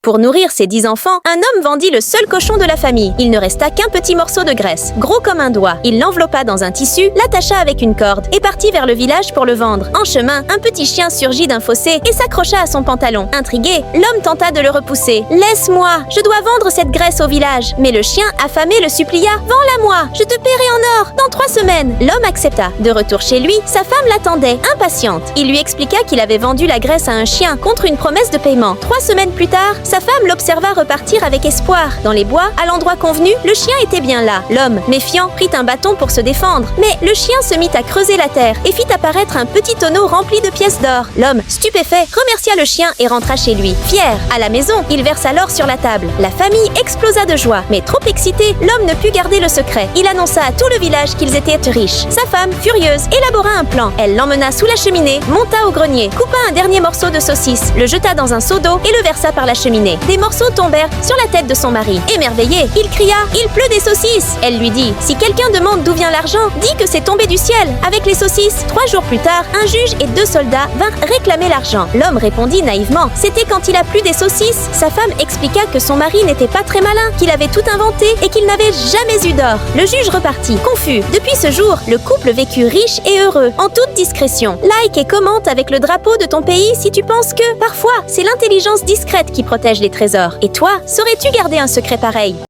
Pour nourrir ses 10 enfants, un homme vendit le seul cochon de la famille. Il ne resta qu'un petit morceau de graisse, gros comme un doigt. Il l'enveloppa dans un tissu, l'attacha avec une corde et partit vers le village pour le vendre. En chemin, un petit chien surgit d'un fossé et s'accrocha à son pantalon. Intrigué, l'homme tenta de le repousser. « Laisse-moi, je dois vendre cette graisse au village. » Mais le chien, affamé, le supplia. « Vends-la-moi, je te paierai en or dans 3 semaines. » L'homme accepta. De retour chez lui, sa femme l'attendait, impatiente. Il lui expliqua qu'il avait vendu la graisse à un chien contre une promesse de paiement. 3 semaines plus tard, sa femme l'observa repartir avec espoir. Dans les bois, à l'endroit convenu, le chien était bien là. L'homme, méfiant, prit un bâton pour se défendre. Mais le chien se mit à creuser la terre et fit apparaître un petit tonneau rempli de pièces d'or. L'homme, stupéfait, remercia le chien et rentra chez lui. Fier, à la maison, il versa l'or sur la table. La famille explosa de joie. Mais trop excité, l'homme ne put garder le secret. Il annonça à tout le village qu'ils étaient riches. Sa femme, furieuse, élabora un plan. Elle l'emmena sous la cheminée, monta au grenier, coupa un dernier morceau de saucisse, le jeta dans un seau d'eau et le versa par la cheminée. Des morceaux tombèrent sur la tête de son mari. Émerveillé, il cria « Il pleut des saucisses !» Elle lui dit « Si quelqu'un demande d'où vient l'argent, dis que c'est tombé du ciel !» Avec les saucisses, 3 jours plus tard, un juge et 2 soldats vinrent réclamer l'argent. L'homme répondit naïvement « C'était quand il a plu des saucisses !» Sa femme expliqua que son mari n'était pas très malin, qu'il avait tout inventé et qu'il n'avait jamais eu d'or. Le juge repartit, confus. Depuis ce jour, le couple vécut riche et heureux, en toute discrétion. Like et commente avec le drapeau de ton pays si tu penses que, parfois, c'est l'intelligence discrète qui protège les trésors. Et toi, saurais-tu garder un secret pareil ?